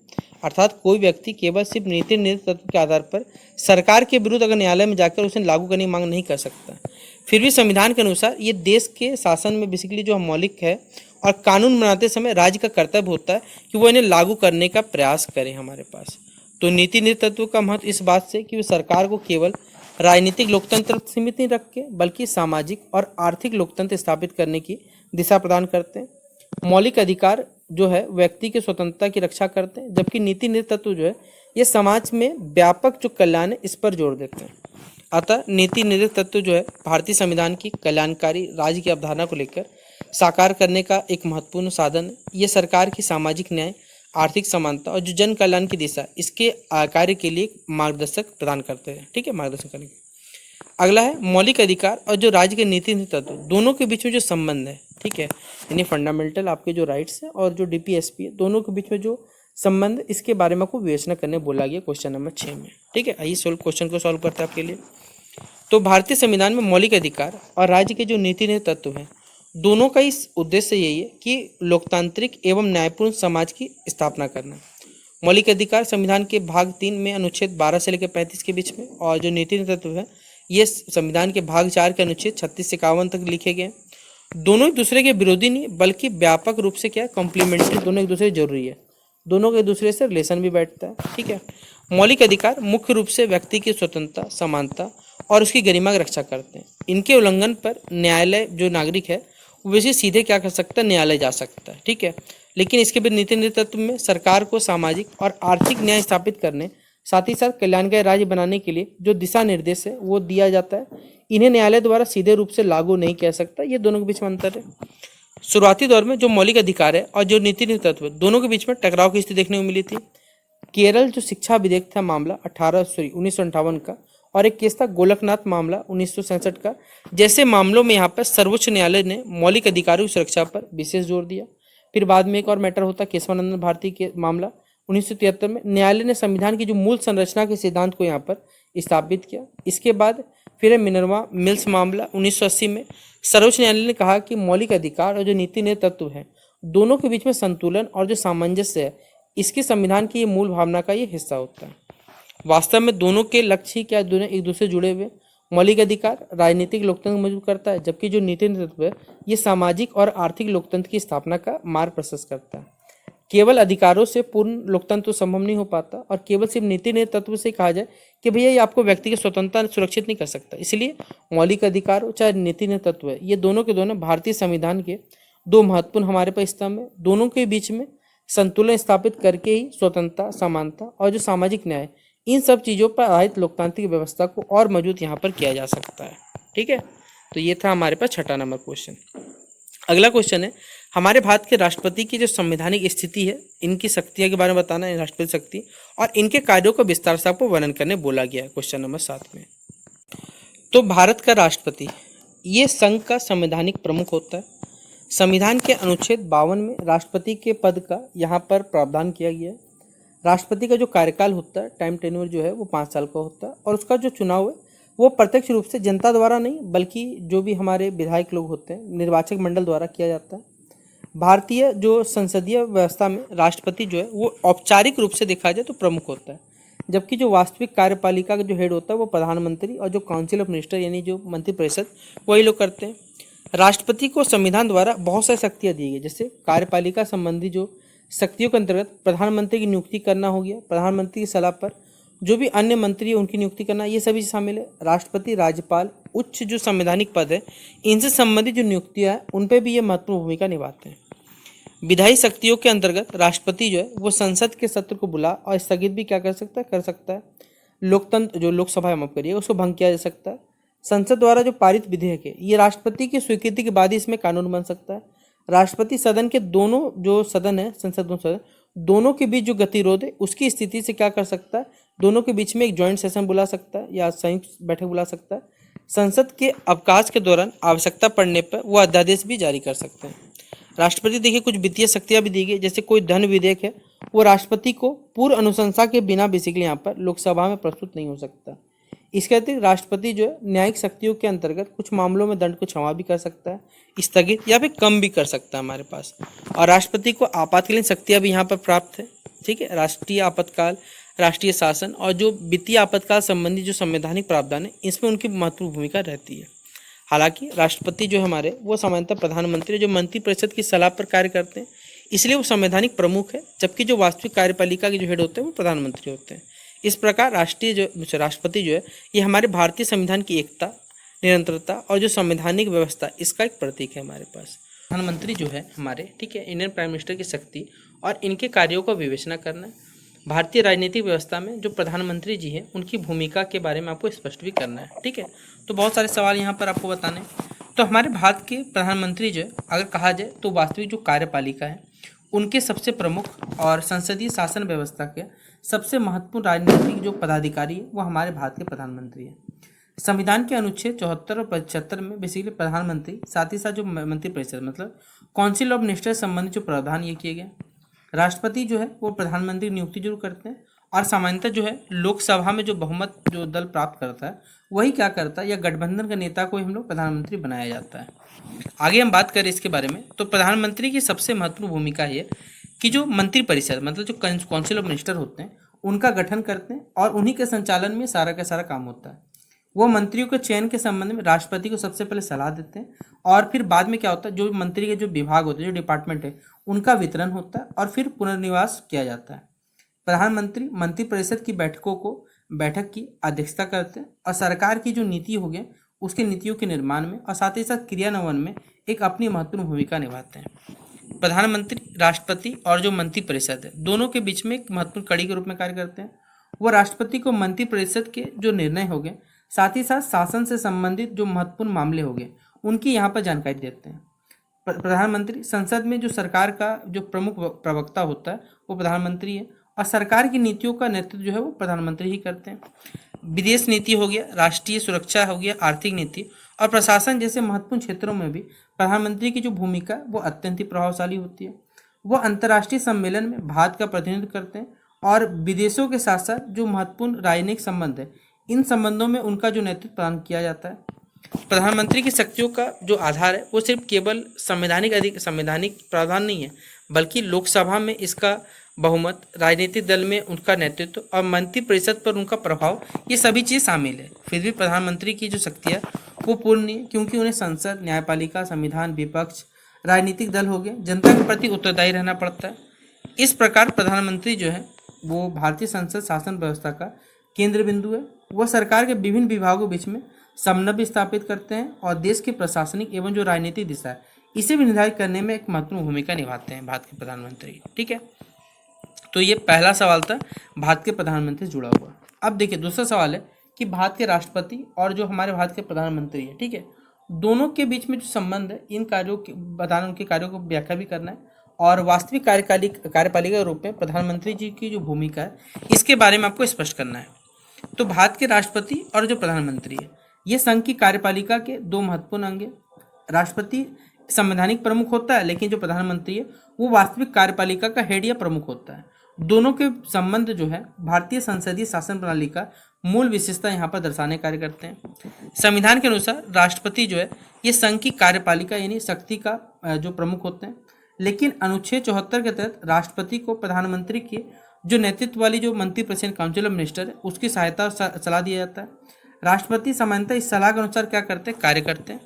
अर्थात कोई व्यक्ति केवल सिर्फ नीति निर्देश तत्व के आधार पर सरकार के विरुद्ध अगर न्यायालय में जाकर उसे लागू करने की मांग नहीं कर सकता। फिर भी संविधान के अनुसार ये देश के शासन में बेसिकली जो मौलिक है और कानून बनाते समय राज्य का कर्तव्य होता है कि वो इन्हें लागू करने का प्रयास करें हमारे पास। तो नीति निर्देश तत्व का महत्व इस बात से कि वो सरकार को केवल राजनीतिक लोकतंत्र सीमित नहीं रख के बल्कि सामाजिक और आर्थिक लोकतंत्र स्थापित करने की दिशा प्रदान करते हैं। मौलिक अधिकार जो है व्यक्ति की स्वतंत्रता की रक्षा करते हैं, जबकि नीति निर्देश तत्व जो है ये समाज में व्यापक जो कल्याण है इस पर जोर देते हैं। अतः नीति निर्देश तत्व जो है भारतीय संविधान की कल्याणकारी राज्य की अवधारणा को लेकर साकार करने का एक महत्वपूर्ण साधन है। ये सरकार की सामाजिक न्याय, आर्थिक समानता और जो जन कल्याण की दिशा इसके कार्य के लिए मार्गदर्शक प्रदान करते हैं। ठीक है, मार्गदर्शन करने के। अगला है मौलिक अधिकार और जो राज्य के नीति तत्व दोनों के बीच में जो संबंध है, ठीक है, यानी फंडामेंटल आपके जो राइट्स है और जो DPSP है दोनों के बीच में जो संबंध, इसके बारे में आपको विवेचना करने बोला गया क्वेश्चन नंबर 6 में। ठीक है, आइए क्वेश्चन को सॉल्व करते हैं आपके लिए। तो भारतीय संविधान में मौलिक अधिकार और राज्य के जो नीति तत्व हैं दोनों का इस उद्देश्य यही है कि लोकतांत्रिक एवं न्यायपूर्ण समाज की स्थापना करना। मौलिक अधिकार संविधान के भाग 3 में अनुच्छेद 12 से लेकर 35 के बीच में, और जो नीति तत्व है ये संविधान के भाग 4 के अनुच्छेद 36 से 51 तक लिखे गए हैं। दोनों एक दूसरे के विरोधी नहीं बल्कि व्यापक रूप से क्या है, कॉम्प्लीमेंट्री, दोनों एक दूसरे जरूरी है, दोनों के एक दूसरे से रिलेशन भी बैठता है। ठीक है। मौलिक अधिकार मुख्य रूप से व्यक्ति की स्वतंत्रता, समानता और उसकी गरिमा की रक्षा करते हैं। इनके उल्लंघन पर न्यायालय जो नागरिक है वैसे सीधे क्या कर सकता है, न्यायालय जा सकता है। ठीक है। लेकिन इसके भी नीति नेतृत्व में सरकार को सामाजिक और आर्थिक न्याय स्थापित करने, साथ ही साथ कल्याणकारी राज्य बनाने के लिए जो दिशा निर्देश है वो दिया जाता है। इन्हें न्यायालय द्वारा सीधे रूप से लागू नहीं किया सकता। ये दोनों के बीच में अंतर है। शुरुआती दौर में जो मौलिक अधिकार है और जो नीति नेतृत्व है, दोनों के बीच में टकराव की स्थिति देखने को मिली थी। केरल जो शिक्षा विधेयक था मामला 1958 का, और एक केस था गोलकनाथ मामला 1967 का। जैसे मामलों में यहाँ पर सर्वोच्च न्यायालय ने मौलिक अधिकारों की सुरक्षा पर विशेष जोर दिया। फिर बाद में एक और मैटर होता केशवानंद भारती के मामला 1973 में। न्यायालय ने संविधान की जो मूल संरचना के सिद्धांत को यहाँ पर स्थापित किया। इसके बाद फिर मिनर्वा मिल्स मामला 1980 में। सर्वोच्च न्यायालय ने कहा कि मौलिक अधिकार और जो नीति तत्व है दोनों के बीच में संतुलन और जो सामंजस्य है, इसके संविधान की ये मूल भावना का ये हिस्सा होता है। वास्तव में दोनों के लक्ष्य ही क्या, दोनों एक दूसरे जुड़े हुए। मौलिक अधिकार राजनीतिक लोकतंत्र मजबूत करता है, जबकि जो नीति तत्व है ये सामाजिक और आर्थिक लोकतंत्र की स्थापना का मार्ग प्रशस्त करता है। केवल अधिकारों से पूर्ण लोकतंत्र तो संभव नहीं हो पाता, और केवल सिर्फ नीति तत्व से कहा जाए कि भैया ये आपको व्यक्ति की स्वतंत्रता सुरक्षित नहीं कर सकता। इसलिए मौलिक अधिकार हो चाहे नीति तत्व है, ये दोनों के दोनों भारतीय संविधान के दो महत्वपूर्ण हमारे पास स्तंभ है। दोनों के बीच में संतुलन स्थापित करके ही स्वतंत्रता, समानता और जो सामाजिक न्याय, इन सब चीज़ों पर आधारित लोकतांत्रिक व्यवस्था को और मजबूत यहाँ पर किया जा सकता है। ठीक है। तो ये था हमारे पास 6वां नंबर क्वेश्चन। अगला क्वेश्चन है, हमारे भारत के राष्ट्रपति की जो संवैधानिक स्थिति है, इनकी शक्तियाँ के बारे में बताना है, राष्ट्रपति शक्ति और इनके कार्यों को विस्तार से आपको वर्णन करने बोला गया है क्वेश्चन नंबर 7 में। तो भारत का राष्ट्रपति ये संघ का संवैधानिक प्रमुख होता है। संविधान के अनुच्छेद 52 में राष्ट्रपति के पद का यहाँ पर प्रावधान किया गया है। राष्ट्रपति का जो कार्यकाल होता है, टाइम टेन्योर जो है वो 5 साल का होता है, और उसका जो चुनाव है वो प्रत्यक्ष रूप से जनता द्वारा नहीं बल्कि जो भी हमारे विधायक लोग होते हैं, निर्वाचक मंडल द्वारा किया जाता है। भारतीय जो संसदीय व्यवस्था में राष्ट्रपति जो है वो औपचारिक रूप से देखा जाए तो प्रमुख होता है, जबकि जो वास्तविक कार्यपालिका का जो हेड होता है वो प्रधानमंत्री और जो काउंसिल ऑफ मिनिस्टर यानी जो मंत्रिपरिषद वही लोग करते हैं। राष्ट्रपति को संविधान द्वारा बहुत सारी शक्तियाँ दी गई, जैसे कार्यपालिका संबंधी जो शक्तियों के अंतर्गत प्रधानमंत्री की नियुक्ति करना हो गया, प्रधानमंत्री की सलाह पर जो भी अन्य मंत्री है उनकी नियुक्ति करना, ये सभी शामिल है। राष्ट्रपति, राज्यपाल, उच्च जो संवैधानिक पद है, इनसे संबंधित जो नियुक्तियाँ हैं उन पर भी ये महत्वपूर्ण भूमिका निभाते हैं। विधायी शक्तियों के अंतर्गत राष्ट्रपति जो है वो संसद के सत्र को बुला और स्थगित भी क्या कर सकता है। लोकतंत्र जो लोकसभा माफ करिए उसको भंग किया जा सकता है। संसद द्वारा जो पारित विधेयक है ये राष्ट्रपति की स्वीकृति के बाद ही इसमें कानून बन सकता है। राष्ट्रपति सदन के दोनों जो सदन है, संसद दोनों सदन, दोनों के बीच जो गतिरोध है उसकी स्थिति से क्या कर सकता है, दोनों के बीच में एक जॉइंट सेशन बुला सकता है या संयुक्त बैठक बुला सकता है। संसद के अवकाश के दौरान आवश्यकता पड़ने पर वो अध्यादेश भी जारी कर सकते हैं। राष्ट्रपति देखिए कुछ वित्तीय शक्तियाँ भी दी गई, जैसे कोई धन विधेयक है वो राष्ट्रपति को पूर्व अनुशंसा के बिना बेसिकली यहाँ पर लोकसभा में प्रस्तुत नहीं हो सकता। इसके अतिरिक्त राष्ट्रपति जो है न्यायिक शक्तियों के अंतर्गत कुछ मामलों में दंड को क्षमा भी कर सकता है, स्थगित या फिर कम भी कर सकता है हमारे पास। और राष्ट्रपति को आपातकालीन शक्तियाँ भी यहाँ पर प्राप्त है। ठीक है। राष्ट्रीय आपातकाल, राष्ट्रीय शासन और जो वित्तीय आपातकाल संबंधी जो संवैधानिक प्रावधान है इसमें उनकी महत्वपूर्ण भूमिका रहती है। हालांकि राष्ट्रपति जो हमारे वो सामान्यतः प्रधानमंत्री जो मंत्रिपरिषद की सलाह पर कार्य करते हैं, इसलिए वो संवैधानिक प्रमुख है, जबकि जो वास्तविक कार्यपालिका के जो हेड होते हैं वो प्रधानमंत्री होते हैं। इस प्रकार राष्ट्रपति जो है ये हमारे भारतीय संविधान की एकता, निरंतरता और जो संवैधानिक व्यवस्था इसका एक प्रतीक है हमारे पास। प्रधानमंत्री जो है हमारे, ठीक है, इंडियन प्राइम मिनिस्टर की शक्ति और इनके कार्यों का विवेचना करना है। भारतीय राजनीतिक व्यवस्था में जो प्रधानमंत्री जी हैं उनकी भूमिका के बारे में आपको स्पष्ट भी करना है। ठीक है। तो बहुत सारे सवाल यहाँ पर आपको बताने। तो हमारे भारत के प्रधानमंत्री जो है अगर कहा जाए तो वास्तविक जो कार्यपालिका है उनके सबसे प्रमुख और संसदीय शासन व्यवस्था के सबसे महत्वपूर्ण राजनीतिक जो पदाधिकारी है वो हमारे भारत के प्रधानमंत्री हैं। संविधान के अनुच्छेद 74 और 75 में बेसिकली प्रधानमंत्री, साथ ही साथ जो मंत्रिपरिषद मतलब काउंसिल ऑफ मिनिस्टर संबंधित जो प्रावधान ये किए गए। राष्ट्रपति जो है वो प्रधानमंत्री की नियुक्ति जरूर करते हैं और सामान्यतः जो है लोकसभा में जो बहुमत जो दल प्राप्त करता है वही क्या करता है, या गठबंधन के नेता को ही हम लोग प्रधानमंत्री बनाया जाता है। आगे हम बात करें इसके बारे में, तो प्रधानमंत्री की सबसे महत्वपूर्ण भूमिका है कि जो मंत्रिपरिषद मतलब जो काउंसिल ऑफ मिनिस्टर होते हैं उनका गठन करते हैं और उन्हीं के संचालन में सारा का सारा काम होता है। वो मंत्रियों के चयन के संबंध में राष्ट्रपति को सबसे पहले सलाह देते हैं और फिर बाद में क्या होता है, जो मंत्री के जो विभाग होते हैं, जो डिपार्टमेंट है, उनका वितरण होता है और फिर पुनर्निवास किया जाता है। प्रधानमंत्री मंत्रिपरिषद की बैठक की अध्यक्षता करते हैं और सरकार की जो नीति हो गई उसकी नीतियों के निर्माण में और साथ ही साथ क्रियान्वयन में एक अपनी महत्वपूर्ण भूमिका निभाते हैं। प्रधानमंत्री, राष्ट्रपति और जो मंत्रिपरिषद है दोनों के बीच में एक महत्वपूर्ण कड़ी के रूप में कार्य करते हैं। वो राष्ट्रपति को मंत्रिपरिषद के जो निर्णय हो गए, साथ ही साथ शासन से संबंधित जो महत्वपूर्ण मामले हो गए उनकी यहाँ पर जानकारी देते हैं। प्रधानमंत्री संसद में जो सरकार का जो प्रमुख प्रवक्ता होता है वो प्रधानमंत्री है और सरकार की नीतियों का नेतृत्व जो है वो प्रधानमंत्री ही करते हैं। विदेश नीति हो गया, राष्ट्रीय सुरक्षा हो गया, आर्थिक नीति और प्रशासन जैसे महत्वपूर्ण क्षेत्रों में भी प्रधानमंत्री की जो भूमिका वो अत्यंत ही प्रभावशाली होती है। वो अंतर्राष्ट्रीय सम्मेलन में भारत का प्रतिनिधित्व करते हैं और विदेशों के साथ साथ जो महत्वपूर्ण राजनीतिक संबंध है इन संबंधों में उनका जो नेतृत्व प्रदान किया जाता है। प्रधानमंत्री की शक्तियों का जो आधार है वो सिर्फ केवल संवैधानिक प्रावधान नहीं है, बल्कि लोकसभा में इसका बहुमत, राजनीतिक दल में उनका नेतृत्व और मंत्रिपरिषद पर उनका प्रभाव, ये सभी चीज़ शामिल है। फिर भी प्रधानमंत्री की जो शक्ति है वो पूर्ण नहीं है, क्योंकि उन्हें संसद, न्यायपालिका, संविधान, विपक्ष, राजनीतिक दल हो गए, जनता के प्रति उत्तरदायी रहना पड़ता है। इस प्रकार प्रधानमंत्री जो है वो भारतीय संसद शासन व्यवस्था का केंद्र बिंदु है। वह सरकार के विभिन्न विभागों के बीच में समन्वय स्थापित करते हैं और देश की प्रशासनिक एवं जो राजनीतिक दिशा है इसे भी निर्धारित करने में एक महत्वपूर्ण भूमिका निभाते हैं भारत के प्रधानमंत्री। ठीक है, तो ये पहला सवाल था भारत के प्रधानमंत्री से जुड़ा हुआ। अब देखिए दूसरा सवाल है कि भारत के राष्ट्रपति और जो हमारे भारत के प्रधानमंत्री है, ठीक है, दोनों के बीच में जो संबंध है इन कार्यों के बताना, उनके कार्यों को व्याख्या भी करना है और वास्तविक कार्यपालिका के रूप में प्रधानमंत्री जी की जो भूमिका है इसके बारे में आपको स्पष्ट करना है। तो भारत के राष्ट्रपति और जो प्रधानमंत्री है ये संघ की कार्यपालिका के दो महत्वपूर्ण अंग हैं। राष्ट्रपति संवैधानिक प्रमुख होता है, लेकिन जो प्रधानमंत्री है वो वास्तविक कार्यपालिका का हेड या प्रमुख होता है। दोनों के संबंध जो है भारतीय संसदीय शासन प्रणाली का मूल विशेषता यहाँ पर दर्शाने कार्य करते हैं। संविधान के अनुसार राष्ट्रपति जो है ये संघ की कार्यपालिका यानी शक्ति का जो प्रमुख होते हैं, लेकिन अनुच्छेद 74 के तहत राष्ट्रपति को प्रधानमंत्री के जो नेतृत्व वाली जो मंत्रिपरिषद काउंसिल ऑफ मिनिस्टर है उसकी सहायता और सलाह दिया जाता है। राष्ट्रपति सामान्यतः इस सलाह के अनुसार क्या करते हैं, कार्य करते हैं।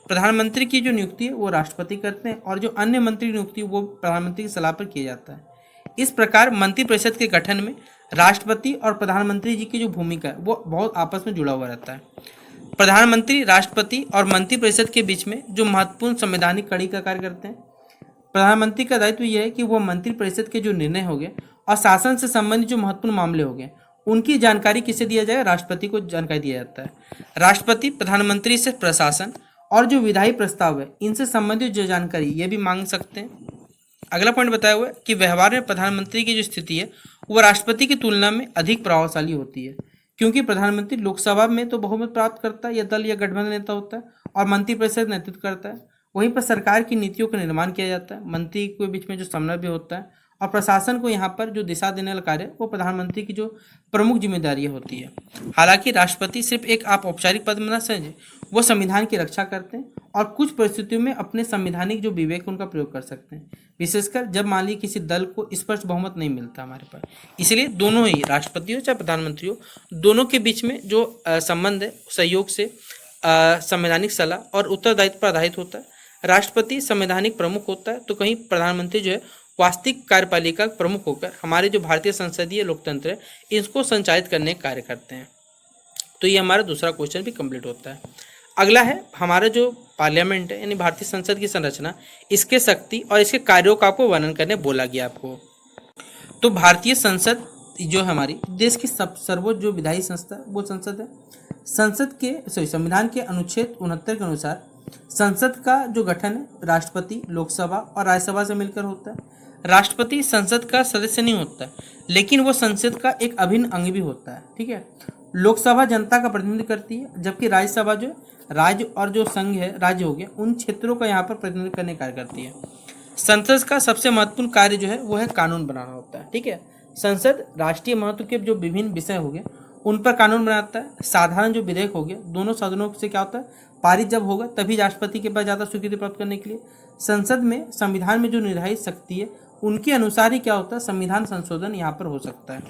प्रधानमंत्री की जो नियुक्ति है वो राष्ट्रपति करते हैं और जो अन्य मंत्री नियुक्ति वो प्रधानमंत्री की सलाह पर किया जाता है। इस प्रकार मंत्रिपरिषद के गठन में राष्ट्रपति और प्रधानमंत्री जी की जो भूमिका है वो बहुत आपस में जुड़ा हुआ रहता है। प्रधानमंत्री, राष्ट्रपति और मंत्रिपरिषद के बीच में जो महत्वपूर्ण संवैधानिक कड़ी का कार्य करते हैं। प्रधानमंत्री का दायित्व यह है कि वो मंत्रिपरिषद के जो निर्णय हो गए और शासन से संबंधित जो महत्वपूर्ण मामले हो गए उनकी जानकारी किसे दिया जाए, राष्ट्रपति को जानकारी दिया जाता है। राष्ट्रपति प्रधानमंत्री से प्रशासन और जो विधायी प्रस्ताव है इनसे संबंधित जो जानकारी ये भी मांग सकते हैं। अगला पॉइंट बताया हुआ है कि व्यवहार में प्रधानमंत्री की जो स्थिति है वो राष्ट्रपति की तुलना में अधिक प्रभावशाली होती है, क्योंकि प्रधानमंत्री लोकसभा में तो बहुमत प्राप्त करता है या दल या गठबंधन नेता होता है और मंत्रिपरिषद नेतृत्व करता है। वहीं पर सरकार की नीतियों का निर्माण किया जाता है, मंत्री के बीच में जो समन्वय भी होता है और प्रशासन को यहाँ पर जो दिशा देने वाला कार्य वो प्रधानमंत्री की जो प्रमुख जिम्मेदारी होती है। हालांकि राष्ट्रपति सिर्फ एक आप औपचारिक पद में न समझे, वो संविधान की रक्षा करते हैं और कुछ परिस्थितियों में अपने संवैधानिक जो विवेक उनका प्रयोग कर सकते हैं, विशेषकर जब मान लीजिए किसी दल को स्पष्ट बहुमत नहीं मिलता हमारे पास। इसलिए दोनों ही राष्ट्रपति हो चाहे प्रधानमंत्री हो, दोनों के बीच में जो संबंध है सहयोग से संवैधानिक सलाह और उत्तरदायित्व पर आधारित होता है। राष्ट्रपति संवैधानिक प्रमुख होता है तो कहीं प्रधानमंत्री जो है वास्तविक कार्यपालिका प्रमुख होकर हमारे जो भारतीय संसदीय लोकतंत्र है इसको संचालित करने का कार्य करते हैं। तो ये हमारा दूसरा क्वेश्चन भी कंप्लीट होता है। अगला है हमारा जो पार्लियामेंट है यानी भारतीय संसद की संरचना, इसके शक्ति और इसके कार्यों का आपको वर्णन करने बोला गया आपको। तो भारतीय संसद जो हमारी देश की सर्वोच्च जो विधायी संस्था वो संसद है। संविधान के अनुच्छेद 69 के अनुसार संसद का जो गठन है राष्ट्रपति, लोकसभा और राज्यसभा से मिलकर होता है। राष्ट्रपति संसद का सदस्य नहीं होता है, लेकिन वो संसद का एक अभिन्न अंग भी होता है। ठीक है, लोकसभा जनता का प्रतिनिधित्व करती है, जबकि राज्यसभा जो राज्य और जो संघ है राज्य हो गया उन क्षेत्रों का यहाँ पर प्रतिनिधित्व करने का कार्य करती है। संसद का सबसे महत्वपूर्ण कार्य जो है वो है कानून बनाना होता है। ठीक है, संसद राष्ट्रीय महत्व के जो विभिन्न विषय हो गए उन पर कानून बनाता है। साधारण जो विधेयक हो गया दोनों सदनों से क्या होता है, पारित जब होगा तभी राष्ट्रपति के पास जाता स्वीकृति प्राप्त करने के लिए। संसद में संविधान में जो निर्धारित शक्ति है उनके अनुसार ही क्या होता है, संविधान संशोधन यहाँ पर हो सकता है।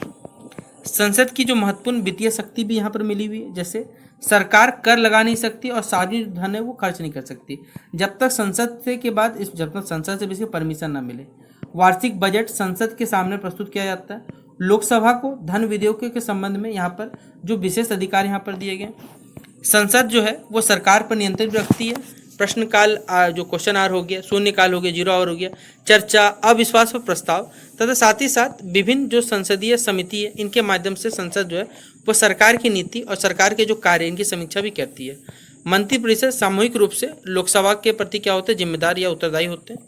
संसद की जो महत्वपूर्ण वित्तीय शक्ति भी यहाँ पर मिली हुई है, जैसे सरकार कर लगा नहीं सकती और सार्वजनिक धन है वो खर्च नहीं कर सकती जब तक संसद से के बाद जब तक संसद से इसकी परमिशन ना मिले। वार्षिक बजट संसद के सामने प्रस्तुत किया जाता है। लोकसभा को धन विधेयकों के संबंध में यहाँ पर जो विशेष अधिकार यहाँ पर दिए गए। संसद जो है वो सरकार पर नियंत्रण रखती है। प्रश्नकाल जो क्वेश्चन आवर हो गया, शून्यकाल हो गया, 0 आवर हो गया, चर्चा, अविश्वास पर प्रस्ताव तथा साथ ही साथ विभिन्न जो संसदीय समिति है इनके माध्यम से संसद जो है वो सरकार की नीति और सरकार के जो कार्य इनकी समीक्षा भी करती है। मंत्रिपरिषद सामूहिक रूप से लोकसभा के प्रति क्या होते हैं, जिम्मेदार या उत्तरदायी होते हैं।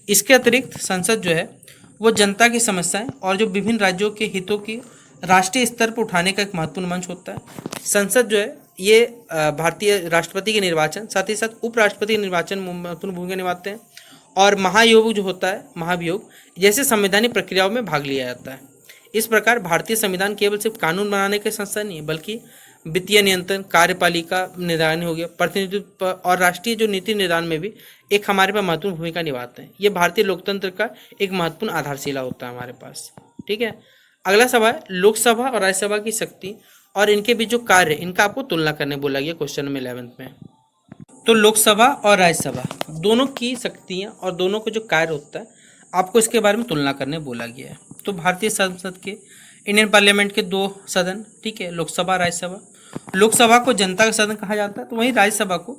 इसके अतिरिक्त संसद जो है वो जनता की समस्याएं और जो विभिन्न राज्यों के हितों की राष्ट्रीय स्तर पर उठाने का एक महत्वपूर्ण मंच होता है। संसद जो है ये भारतीय राष्ट्रपति के निर्वाचन साथ ही साथ उपराष्ट्रपति के निर्वाचन में महत्वपूर्ण भूमिका निभाते हैं और महाभियोग जो होता है, महाभियोग जैसे संवैधानिक प्रक्रियाओं में भाग लिया जाता है। इस प्रकार भारतीय संविधान केवल सिर्फ कानून बनाने के संस्था नहीं है बल्कि वित्तीय नियंत्रण, कार्यपालिका निर्धारण हो गया, प्रतिनिधित्व और राष्ट्रीय जो नीति निर्धारण में भी एक हमारे पास महत्वपूर्ण भूमिका निभाते हैं। ये भारतीय लोकतंत्र का एक महत्वपूर्ण आधारशिला होता है हमारे पास। ठीक है, अगला सवाल है लोकसभा और राज्यसभा की शक्ति और इनके बीच जो कार्य इनका आपको तुलना करने बोला गया क्वेश्चन नंबर 11 में। तो लोकसभा और राज्यसभा दोनों की शक्तियाँ और दोनों का जो कार्य होता है आपको इसके बारे में तुलना करने बोला गया है। तो भारतीय संसद के इंडियन पार्लियामेंट के 2 सदन, ठीक है, लोकसभा राज्यसभा। लोकसभा को जनता का सदन कहा जाता है तो वहीं राज्यसभा को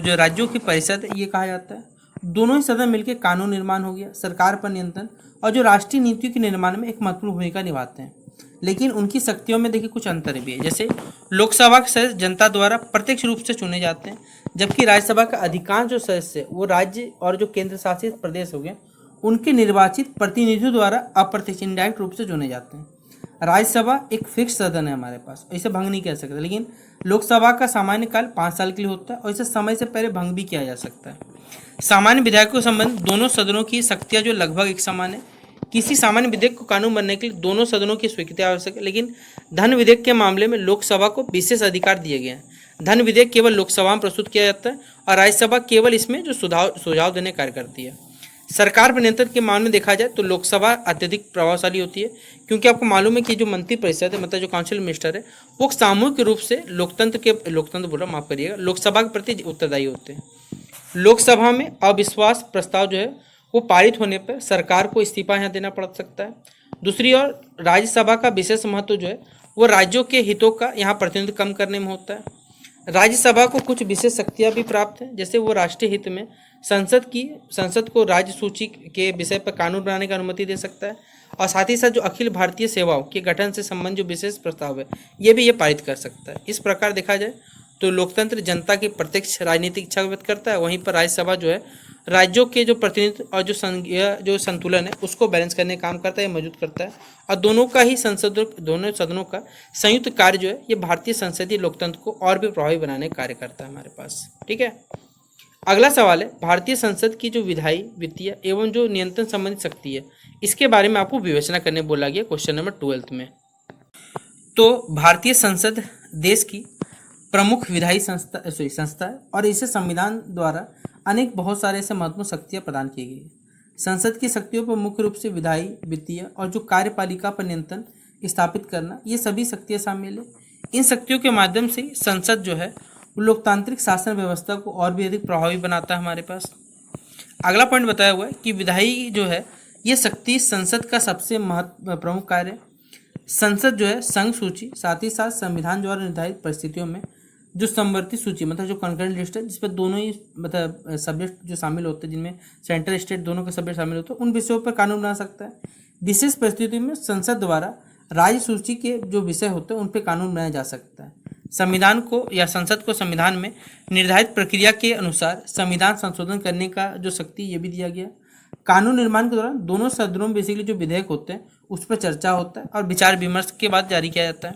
जो राज्यों की परिषद ये कहा जाता है। दोनों ही सदन मिलकर कानून निर्माण हो गया, सरकार पर नियंत्रण और जो राष्ट्रीय नीतियों के निर्माण में एक महत्वपूर्ण भूमिका निभाते हैं। लेकिन उनकी शक्तियों में देखिए कुछ अंतर भी है। जैसे लोकसभा के सदस्य जनता द्वारा प्रत्यक्ष रूप से चुने जाते हैं जबकि राज्यसभा का अधिकांश जो सदस्य वो राज्य और जो केंद्र शासित प्रदेश हो गए उनके निर्वाचित प्रतिनिधियों द्वारा अप्रत्यक्ष इनडायरेक्ट रूप से चुने जाते हैं। राज्यसभा एक फिक्स सदन है हमारे पास, इसे भंग नहीं कर सकते। लेकिन लोकसभा का सामान्य काल 5 साल के लिए होता है और इसे समय से पहले भंग भी किया जा सकता है। सामान्य विधेयकों के संबंध दोनों सदनों की शक्तियाँ जो लगभग एक समान है। किसी सामान्य विधेयक को कानून बनने के लिए दोनों सदनों की स्वीकृति आवश्यक है, लेकिन धन विधेयक के मामले में लोकसभा को विशेष अधिकार दिए गए हैं। धन विधेयक केवल लोकसभा में प्रस्तुत किया जाता है और राज्यसभा केवल इसमें जो सुझाव देने कार्य करती है। सरकार पर नियंत्रण के मामले में देखा जाए तो लोकसभा अत्यधिक प्रभावशाली होती है क्योंकि आपको मालूम है कि जो मंत्रिपरिषद है मतलब जो काउंसिल मिनिस्टर है वो सामूहिक रूप से लोकसभा के प्रति उत्तरदायी होते हैं। लोकसभा में अविश्वास प्रस्ताव जो है वो पारित होने पर सरकार को इस्तीफा यहाँ देना पड़ सकता है। दूसरी ओर राज्यसभा का विशेष महत्व जो है वो राज्यों के हितों का यहाँ प्रतिनिधित्व कम करने में होता है। राज्यसभा को कुछ विशेष शक्तियाँ भी प्राप्त हैं, जैसे वो राष्ट्रीय हित में संसद को राज्य सूची के विषय पर कानून बनाने की अनुमति दे सकता है और साथ ही साथ जो अखिल भारतीय सेवाओं के गठन से संबंधित जो विशेष प्रस्ताव है ये पारित कर सकता है। इस प्रकार देखा जाए तो लोकतंत्र जनता की प्रत्यक्ष राजनीतिक इच्छा व्यक्त करता है, वहीं पर राज्यसभा जो है राज्यों के जो प्रतिनिधित्व और जो संतुलन है उसको बैलेंस करने का काम करता है, मौजूद करता है। और दोनों सदनों का संयुक्त कार्य जो है ये भारतीय संसदीय लोकतंत्र को और भी प्रभावी बनाने का कार्य करता है हमारे पास। ठीक है, अगला सवाल है भारतीय संसद की जो विधायी, वित्तीय एवं जो नियंत्रण संबंधित शक्ति है इसके बारे में आपको विवेचना करने बोला गया क्वेश्चन नंबर 12 में। तो भारतीय संसद देश की प्रमुख विधायी संस्था है और इसे संविधान द्वारा अनेक बहुत सारे ऐसे महत्वपूर्ण शक्तियाँ प्रदान की गई है। संसद की शक्तियों पर मुख्य रूप से विधायी, वित्तीय और जो कार्यपालिका पर नियंत्रण स्थापित करना ये सभी शक्तियाँ शामिल है। इन शक्तियों के माध्यम से संसद जो है वो लोकतांत्रिक शासन व्यवस्था को और भी अधिक प्रभावी बनाता है हमारे पास। अगला पॉइंट बताया हुआ है कि विधायी जो है ये शक्ति संसद का सबसे प्रमुख कार्य है। संसद जो है संघ सूची साथ ही साथ संविधान द्वारा निर्धारित परिस्थितियों में जो समवर्ती सूची मतलब जो कंकरेंट लिस्ट है जिस पर दोनों ही मतलब सब्जेक्ट जो शामिल होते हैं, जिनमें सेंट्रल स्टेट दोनों के सब्जेक्ट शामिल होते हैं, उन विषयों पर कानून बना सकता है। विशेष परिस्थितियों में संसद द्वारा राज्य सूची के जो विषय होते हैं उन पर कानून बनाया जा सकता है। संविधान को या संसद को संविधान में निर्धारित प्रक्रिया के अनुसार संविधान संशोधन करने का जो शक्ति ये भी दिया गया। कानून निर्माण के दौरान दोनों सदनों में बेसिकली जो विधेयक होते हैं उस पर चर्चा होता है और विचार विमर्श के बाद जारी किया जाता है।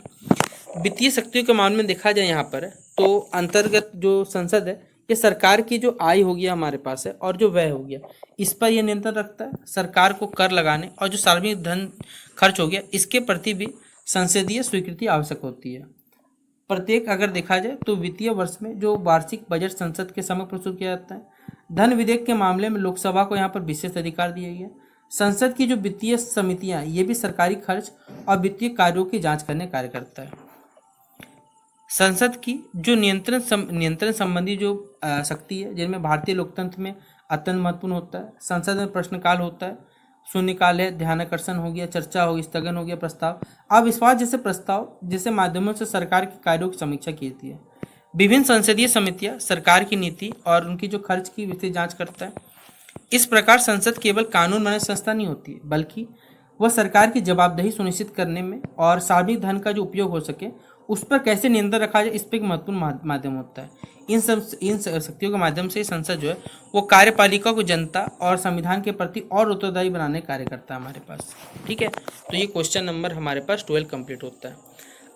वित्तीय शक्तियों के मामले में देखा जाए यहाँ पर तो अंतर्गत जो संसद है कि सरकार की जो आय हो गया हमारे पास है और जो व्यय हो गया, इस पर यह नियंत्रण रखता है। सरकार को कर लगाने और जो सार्वजनिक धन खर्च हो गया, इसके प्रति भी संसदीय स्वीकृति आवश्यक होती है। प्रत्येक अगर देखा जाए तो वित्तीय वर्ष में जो वार्षिक बजट संसद के समक्ष प्रस्तुत किया जाता है। धन विधेयक के मामले में लोकसभा को यहाँ पर विशेष अधिकार दिए गए। संसद की जो वित्तीय समितियां, ये भी सरकारी खर्च और वित्तीय कार्यों की जांच करने कार्य करता है। संसद की जो नियंत्रण संबंधी जो शक्ति है, जिनमें भारतीय लोकतंत्र में अत्यंत महत्वपूर्ण होता है। संसद में प्रश्नकाल होता है, शून्यकाल है, ध्यानाकर्षण हो गया, चर्चा हो गई, स्थगन हो गया, प्रस्ताव, अविश्वास जैसे प्रस्ताव, जिससे माध्यमों से सरकार के कार्यों की समीक्षा की जाती है। विभिन्न संसदीय समितियां सरकार की नीति और उनकी जो खर्च की विस्तृत जांच करता है। इस प्रकार संसद केवल कानून बनाने संस्था नहीं होती है, बल्कि वह सरकार की जवाबदेही सुनिश्चित करने में और सार्वजनिक धन का जो उपयोग हो सके उस पर कैसे नियंत्रण रखा जाए, इस पर एक महत्वपूर्ण माध्यम होता है। इन शक्तियों के माध्यम से संसद जो है वो कार्यपालिका को जनता और संविधान के प्रति और उत्तरदायी बनाने का कार्य करता है हमारे पास। ठीक है, तो ये क्वेश्चन नंबर हमारे पास 12 कंप्लीट होता है।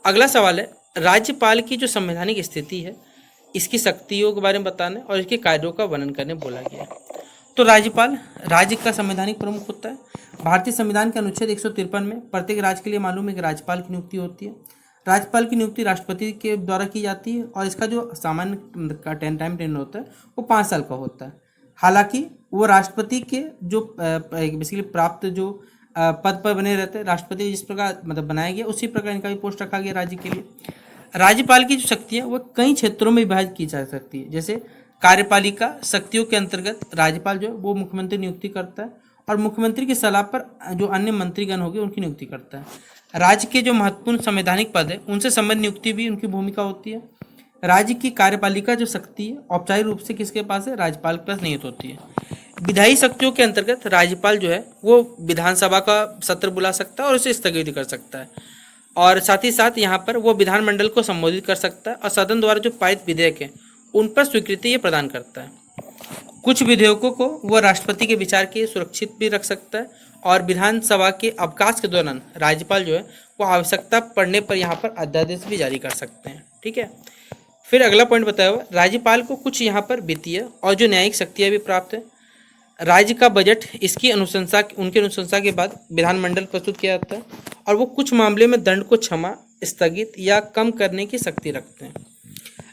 अगला सवाल है, राज्यपाल की जो संवैधानिक स्थिति है, इसकी शक्तियों के बारे में बताना और इसके कार्यों का वर्णन करने बोला गया है। तो राज्यपाल राज्य का संवैधानिक प्रमुख होता है। भारतीय संविधान के अनुच्छेद 153 में प्रत्येक राज्य के लिए मालूम है कि राज्यपाल की नियुक्ति होती है। राज्यपाल की नियुक्ति राष्ट्रपति के द्वारा की जाती है और इसका जो सामान्य का टाइम टेन्योर होता है वो 5 साल का होता है। हालांकि वो राष्ट्रपति के जो बेसिकली प्राप्त जो पद पर बने रहते हैं, राष्ट्रपति जिस प्रकार मतलब बनाया गया उसी प्रकार इनका भी पोस्ट रखा गया राज्य के लिए। राज्यपाल की जो शक्ति है वो कई क्षेत्रों में विभाजित की जा सकती है। जैसे कार्यपालिका शक्तियों के अंतर्गत राज्यपाल जो है वो मुख्यमंत्री नियुक्ति करता है और मुख्यमंत्री की सलाह पर जो अन्य मंत्रीगण होंगे उनकी नियुक्ति करता है। राज्य के जो महत्वपूर्ण संवैधानिक पद है उनसे संबंधित नियुक्ति भी उनकी भूमिका होती है। राज्य की कार्यपालिका जो शक्ति है औपचारिक रूप से किसके पास है, राज्यपाल के पास निहित होती है। विधायी शक्तियों के अंतर्गत राज्यपाल जो है वो विधानसभा का सत्र बुला सकता है और उसे स्थगित कर सकता है, और साथ ही साथ यहाँ पर वो विधानमंडल को संबोधित कर सकता है और सदन द्वारा जो पारित विधेयक है उन पर स्वीकृति ये प्रदान करता है। कुछ विधेयकों को वह राष्ट्रपति के विचार के सुरक्षित भी रख सकता है और विधानसभा के अवकाश के दौरान राज्यपाल जो है वो आवश्यकता पड़ने पर यहाँ पर अध्यादेश भी जारी कर सकते हैं। ठीक है, फिर अगला पॉइंट बताया हुआ, राज्यपाल को कुछ यहाँ पर वित्तीय और जो न्यायिक शक्तियाँ भी प्राप्त है। राज्य का बजट इसकी अनुशंसा उनकी अनुशंसा के बाद विधानमंडल प्रस्तुत किया जाता है और वो कुछ मामले में दंड को क्षमा, स्थगित या कम करने की शक्ति रखते हैं।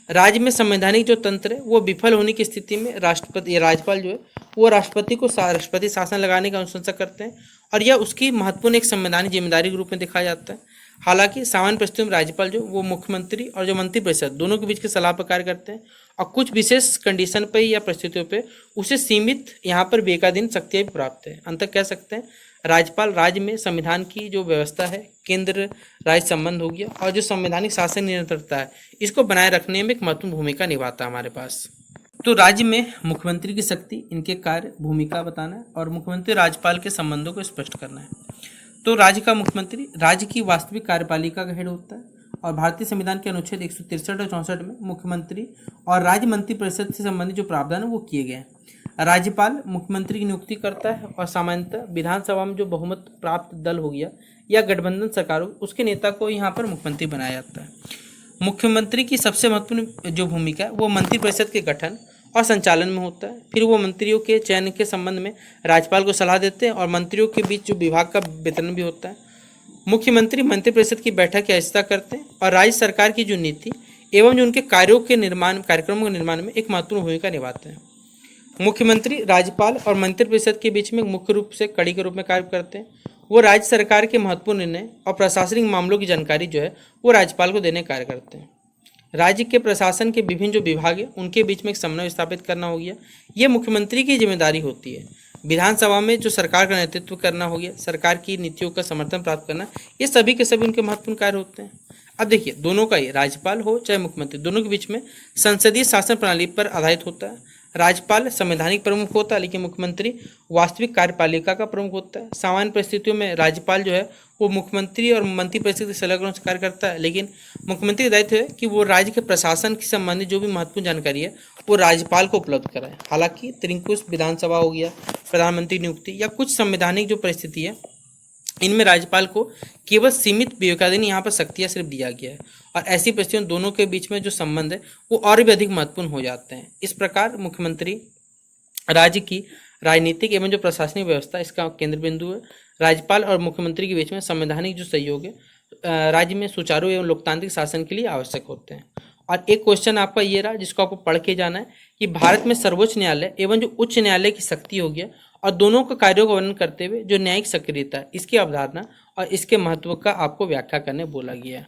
राज्य में संवैधानिक जो तंत्र है वो विफल होने की स्थिति में राज्यपाल जो है वो राष्ट्रपति को राष्ट्रपति शासन लगाने की अनुशंसा करते हैं और यह उसकी महत्वपूर्ण एक संवैधानिक जिम्मेदारी के रूप में देखा जाता है। हालांकि सामान्य परिस्थितियों में राज्यपाल जो वो मुख्यमंत्री और जो मंत्रिपरिषद दोनों के बीच की सलाह पर कार्य करते हैं और कुछ विशेष कंडीशन पर या परिस्थितियों पर उसे सीमित यहाँ पर विवेकाधीन शक्तियाँ भी प्राप्त है। अंत कह सकते हैं राज्यपाल राज्य में संविधान की जो व्यवस्था है, केंद्र राज्य संबंध हो गया और जो संवैधानिक शासन निरंतरता है इसको बनाए रखने में एक महत्वपूर्ण भूमिका निभाता है हमारे पास। तो राज्य में मुख्यमंत्री की शक्ति, इनके कार्य, भूमिका बताना है और मुख्यमंत्री राज्यपाल के संबंधों को स्पष्ट करना है। तो राज्य का मुख्यमंत्री राज्य की वास्तविक कार्यपालिका का हेड होता है और भारतीय संविधान के अनुच्छेद 163 और 64 में मुख्यमंत्री और राज्य मंत्रिपरिषद से संबंधित जो प्रावधान है वो किए गए हैं। राज्यपाल मुख्यमंत्री की नियुक्ति करता है और सामान्यतः विधानसभा में जो बहुमत प्राप्त दल हो गया या गठबंधन सरकार हो उसके नेता को यहाँ पर मुख्यमंत्री बनाया जाता है। मुख्यमंत्री की सबसे महत्वपूर्ण जो भूमिका है वो मंत्रिपरिषद के गठन और संचालन में होता है। फिर वो मंत्रियों के चयन के संबंध में राज्यपाल को सलाह देते हैं और मंत्रियों के बीच जो विभाग का वितरण भी होता है। मुख्यमंत्री मंत्रिपरिषद की बैठक की अध्यक्षता करते हैं और राज्य सरकार की जो नीति एवं जो उनके कार्यों के निर्माण कार्यक्रमों के निर्माण में एक महत्वपूर्ण भूमिका निभाते हैं। मुख्यमंत्री राज्यपाल और मंत्रिपरिषद के बीच में मुख्य रूप से कड़ी के रूप में कार्य करते हैं। वो राज्य सरकार के महत्वपूर्ण निर्णय और प्रशासनिक मामलों की जानकारी जो है वो राज्यपाल को देने कार्य करते हैं। राज्य के प्रशासन के विभिन्न जो विभाग है उनके बीच में एक समन्वय स्थापित करना हो गया, ये मुख्यमंत्री की जिम्मेदारी होती है। विधानसभा में जो सरकार का नेतृत्व करना हो गया, सरकार की नीतियों का समर्थन प्राप्त करना, ये सभी के सभी उनके महत्वपूर्ण कार्य होते हैं। अब देखिए, दोनों का ही राज्यपाल हो चाहे मुख्यमंत्री, दोनों के बीच में संसदीय शासन प्रणाली पर आधारित होता है। राज्यपाल संवैधानिक प्रमुख होता है लेकिन मुख्यमंत्री वास्तविक कार्यपालिका का प्रमुख होता है। सामान्य परिस्थितियों में राज्यपाल जो है वो मुख्यमंत्री और मंत्रिपरिषद के सलाहकारों से कार्य करता है, लेकिन मुख्यमंत्री का दायित्व है कि वो राज्य के प्रशासन के संबंधित जो भी महत्वपूर्ण जानकारी है वो राज्यपाल को उपलब्ध कराए। हालांकि त्रिंकुश विधानसभा हो गया, प्रधानमंत्री नियुक्ति या कुछ संवैधानिक जो परिस्थिति है इनमें राज्यपाल को केवल सीमित विवेकाधीन यहाँ पर शक्तियाँ सिर्फ दिया गया है, और ऐसी परिस्थितियों दोनों के बीच में जो संबंध है वो और भी अधिक महत्वपूर्ण हो जाते हैं। इस प्रकार मुख्यमंत्री राज्य की राजनीतिक एवं जो प्रशासनिक व्यवस्था इसका केंद्र बिंदु है। राज्यपाल और मुख्यमंत्री के बीच में संवैधानिक जो सहयोग है राज्य में सुचारू एवं लोकतांत्रिक शासन के लिए आवश्यक होते हैं। और एक क्वेश्चन आपका ये रहा जिसको आपको पढ़ के जाना है कि भारत में सर्वोच्च न्यायालय एवं जो उच्च न्यायालय की शक्ति हो गया और दोनों का कार्यों का वर्णन करते हुए जो न्यायिक सक्रियता है इसकी अवधारणा और इसके महत्व का आपको व्याख्या करने बोला गया है।